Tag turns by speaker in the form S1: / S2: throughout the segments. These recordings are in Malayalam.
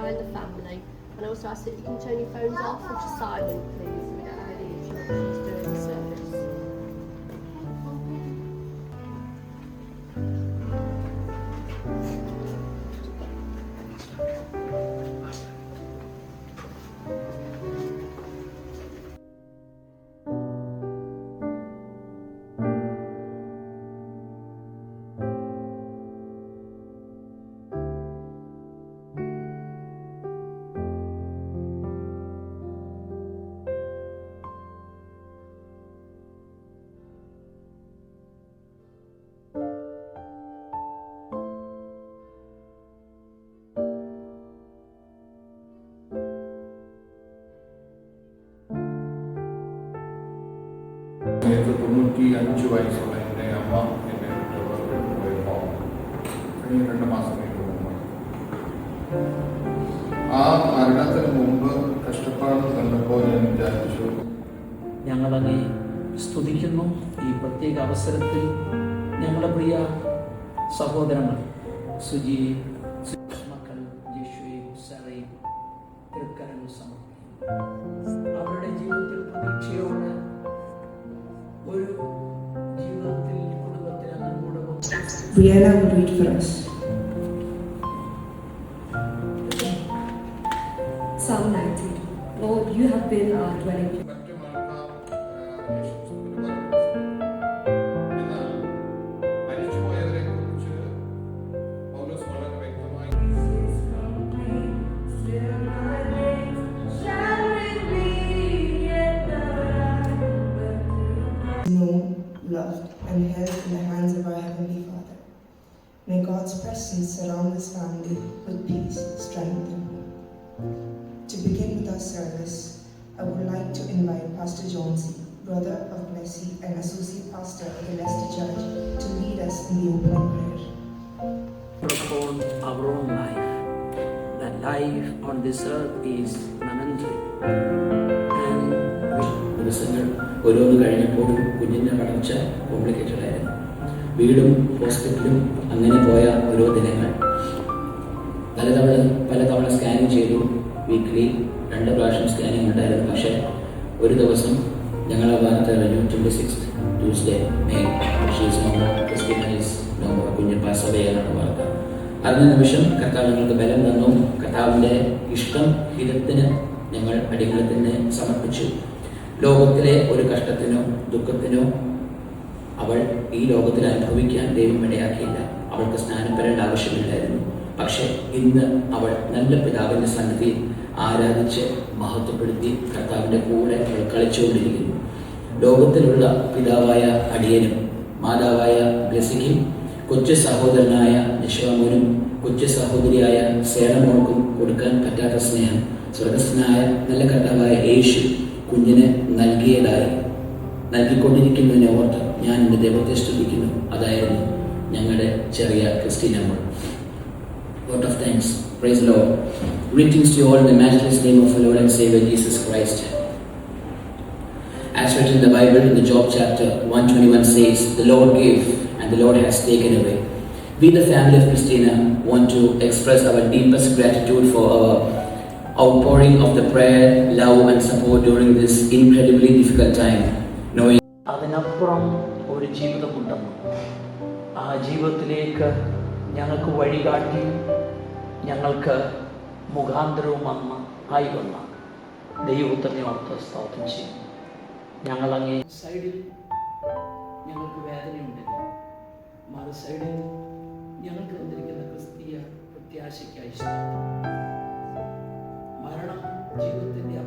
S1: behind the family. And I also ask that you can turn your phones off or to silent, please, so we don't have any interruptions during the service.
S2: എനിക്ക് 95 വയസ്സുള്ള എൻ്റെ അമ്മ എന്നെ വിട്ട് പോയപ്പോൾ കഴിഞ്ഞ 2 മാസങ്ങൾക്ക് മുമ്പ് ആ മരണത്തിന് മുമ്പ് കഷ്ടപ്പാട് കണ്ടപ്പോൾ ഞാൻ വിചാരിച്ചു
S3: ഞങ്ങളങ്ങേ സ്തുതിക്കുന്നു. ഈ പ്രത്യേക അവസരത്തിൽ ഞങ്ങളുടെ പ്രിയ സഹോദരങ്ങൾ സുജി മക്കൾ ജിഷുയും സാറയും തൃക്കരങ്ങൾ സമർപ്പിക്കുന്നു. അവരുടെ ജീവിതത്തിൽ പ്രതീക്ഷയോടെ ഒരു ജീവിതത്തിൽ കുടുംബത്തിൽ അങ്ങോട്ട്
S4: Brianna will read for us.
S5: Psalm 19. Lord, you have been our dwelling place.
S4: Known, loved, and held in the hands of our Heavenly Father. May God's presence surround this family with peace, strength, and hope. To begin with our service, I would like to invite Pastor John C., brother of Blessy and associate pastor of the Leicester Church, to lead us in the opening prayer.
S3: Upon our own life, that life on this earth is momentary, and ദിവസങ്ങൾ ഓരോന്ന് കഴിഞ്ഞപ്പോഴും കുഞ്ഞിൻ്റെ വളർച്ച കോംപ്ലിക്കേറ്റഡ് ആയിരുന്നു. വീടും ഹോസ്പിറ്റലും അങ്ങനെ പോയ ഓരോ ദിനങ്ങൾ പലതവണ സ്കാനിങ് ചെയ്തു. വീക്ക്ലി 2 പ്രാവശ്യം സ്കാനിങ് ഉണ്ടായിരുന്നു. പക്ഷേ ഒരു ദിവസം ഞങ്ങൾ ആ ഭാഗത്ത് അറിഞ്ഞു 26 ട്യൂസ്ഡേ മെയ് കുഞ്ഞ് പാസ്സവയാണ് വാർത്ത. അറിഞ്ഞ നിമിഷം കർത്താവ് ഞങ്ങൾക്ക് ബലം തന്നു. കർത്താവിൻ്റെ ഇഷ്ടം ഹിതത്തിന് ഞങ്ങൾ അടികളെ തന്നെ സമർപ്പിച്ചു. ലോകത്തിലെ ഒരു കഷ്ടത്തിനോ ദുഃഖത്തിനോ അവൾ ഈ ലോകത്തിൽ അനുഭവിക്കാൻ ദൈവം ഇടയാക്കിയില്ല. അവൾക്ക് സ്നാനം വരേണ്ട ആവശ്യമില്ലായിരുന്നു. പക്ഷെ ഇന്ന് അവൾ നല്ല പിതാവിൻ്റെ സന്നിധിയിൽ ആരാധിച്ച് മഹത്വപ്പെടുത്തി കർത്താവിൻ്റെ കൂടെ അവൾ കളിച്ചുകൊണ്ടിരിക്കുന്നു. ലോകത്തിലുള്ള പിതാവായ അടിയനും മാതാവായ ബ്ലെസ്സിക്കും കൊച്ചു സഹോദരനായ നിശ്വാമോനും കൊച്ചു സഹോദരിയായ സേനമോൾക്കും കൊടുക്കാൻ പറ്റാത്ത സ്നേഹം സ്വർഗസ്ഥനായ നല്ല കർത്താവായ യേശു കുഞ്ഞിന് നൽകിക്കൊണ്ടിരിക്കുന്നതിനെ ഓർത്ത് ഞാൻ എൻ്റെ ദൈവത്തെ സ്തുതിക്കുന്നു. അതായിരുന്നു ഞങ്ങളുടെ ചെറിയ ക്രിസ്ത്യൻ അമ്മ. Word of thanks. Praise the Lord. Greetings to you all in the matchless name of our Lord and Savior Jesus Christ. As written in the Bible, in the Job chapter 121 says, "The Lord gave and the Lord has taken away." We, the family of Christina, want to express our deepest gratitude for our outpouring of the prayer, love and support during this incredibly difficult time. Knowing അതിനപ്പുറം ഒരു ജീവിതമുണ്ടെന്നും ആ ജീവിതത്തിലേക്ക് ഞങ്ങൾക്ക് വഴികാട്ടി ഞങ്ങൾക്ക് മുഖാന്തരവും അമ്മ ആയി വന്ന ദൈവത്തിനെ ഓർത്ത് സ്തോത്രം ചെയ്യും. ഞങ്ങളങ്ങേ സൈഡിൽ ഞങ്ങൾക്ക് വേദനയുണ്ടെങ്കിൽ മറു സൈഡിൽ ഞങ്ങൾക്ക് വന്നിരിക്കുന്ന ക്രിസ്തീയ പ്രത്യാശയ്ക്കായി മരണം ജീവിതത്തിൻ്റെ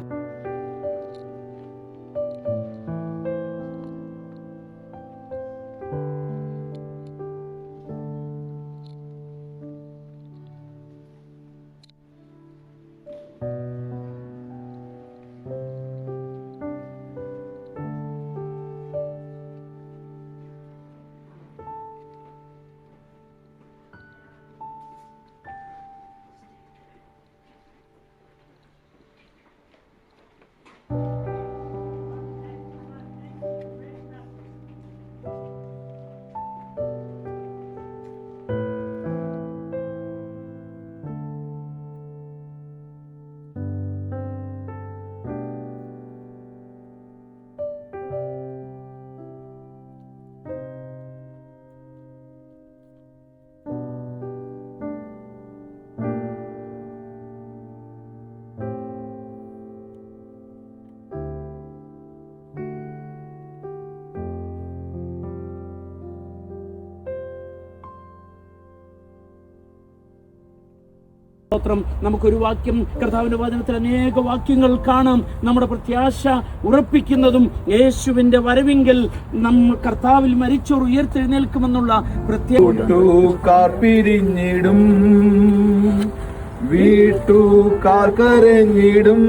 S6: സ്തോത്രം. നമുക്കൊരു വാക്യം കർത്താവിന്റെ വചനത്തിൽ അനേക വാക്യങ്ങൾ കാണാം. നമ്മുടെ പ്രത്യാശ ഉറപ്പിക്കുന്നതും യേശുവിന്റെ വരവിങ്കൽ നമ്മൾ കർത്താവിൽ മരിച്ചോർ ഉയർത്തെഴുന്നേൽക്കുമെന്നുള്ള
S2: കൂട്ടുകാർ പിരിഞ്ഞിടും, വീട്ടുകാർ കരഞ്ഞിടും,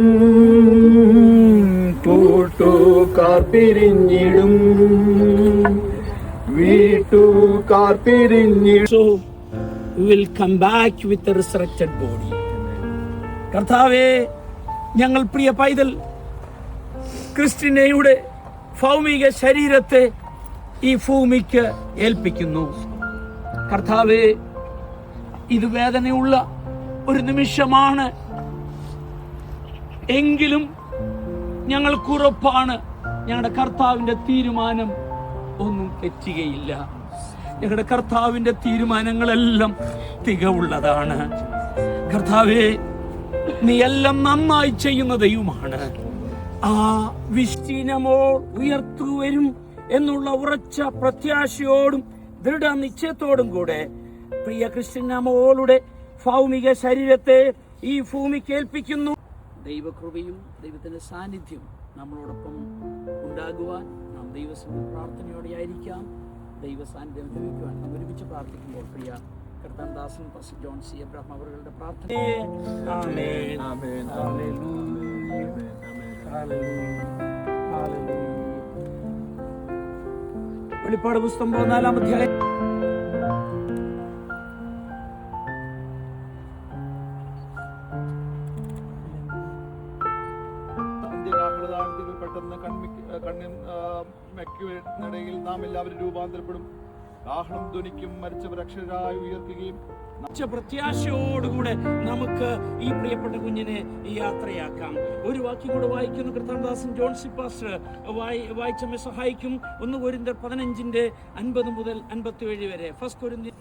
S2: കൂട്ടുകാർ പിരിഞ്ഞിടും, വീട്ടുകാർ പിരിഞ്ഞിടും.
S6: will come back with a resurrected body. കർത്താവേ, ഞങ്ങൾ പ്രിയ പൈതൽ ക്രിസ്ത്യനയുടെ ഭൗമിക ശരീരത്തെ ഈ ഭൂമിക്ക് ഏൽപ്പിക്കുന്നു. കർത്താവേ, ഇത് വേദനയുള്ള ഒരു നിമിഷമാണ്, എങ്കിലും ഞങ്ങൾക്ക് ഉറപ്പാണ് ഞങ്ങളുടെ കർത്താവിന്റെ തീരുമാനം ഒന്നും തെറ്റുകയില്ല. ഞങ്ങളുടെ കർത്താവിന്റെ തീരുമാനങ്ങളെല്ലാം തികവുള്ളതാണ്. കർത്താവേ, നീ എല്ലാം നന്നായി ചെയ്യുന്ന ദൈവമാണ്. ആ വിശ്വസിനമോ ഉയർത്തു വരും എന്നുള്ള ഉറച്ച പ്രത്യാശയോടും ദൃഢനിശ്ചയത്തോടും കൂടെ പ്രിയ ക്രിസ്ത്യനമോളുടെ ഭൗമിക ശരീരത്തെ ഈ ഭൂമിക്ക് ഏൽപ്പിക്കുന്നു. ദൈവകൃപയും ദൈവത്തിന്റെ സാന്നിധ്യവും നമ്മളോടൊപ്പം ഉണ്ടാകുവാൻ നാം ദൈവസന്നിധിയിൽ പ്രാർത്ഥനയോടെ ആയിരിക്കാം. ദൈവസാന്നിധ്യം ലഭിക്കുവാൻ നാം ഒരുമിച്ച് പ്രാർത്ഥിക്കുമ്പോൾ പ്രിയ കർത്താൻദാസൻ പാസ്റ്റർ ജോൺ സി എബ്രഹാം അവരുടെ പ്രാർത്ഥന. ആമേൻ, ആമേൻ, ഹല്ലേലൂയ, ഹല്ലേലൂയ, ഹല്ലേലൂയ. വെളിപ്പാട് പുസ്തകം 14-ാം അധ്യായം.
S2: പെട്ടെന്ന് കണ്ണിടയിൽ നാം എല്ലാവരും രൂപാന്തരപ്പെടും. കാഹളം ധ്വനിക്കും, മരിച്ചവർ അക്ഷരായി ഉയർത്തുകയും.
S6: പ്രത്യാശയോടുകൂടെ നമുക്ക് ഈ പ്രിയപ്പെട്ട കുഞ്ഞിനെ യാത്രയാക്കാം. ഒരു വാക്യം കൂടെ വായിക്കുന്നു. കർത്താൻദാസൻ ജോൺ സി പാസ്റ്റർ വായിച്ചമ്മെ സഹായിക്കും. 1 കൊരിന്ത്യർ 15:50 മുതൽ 57 വരെ. 1 കൊരിന്ത്യർ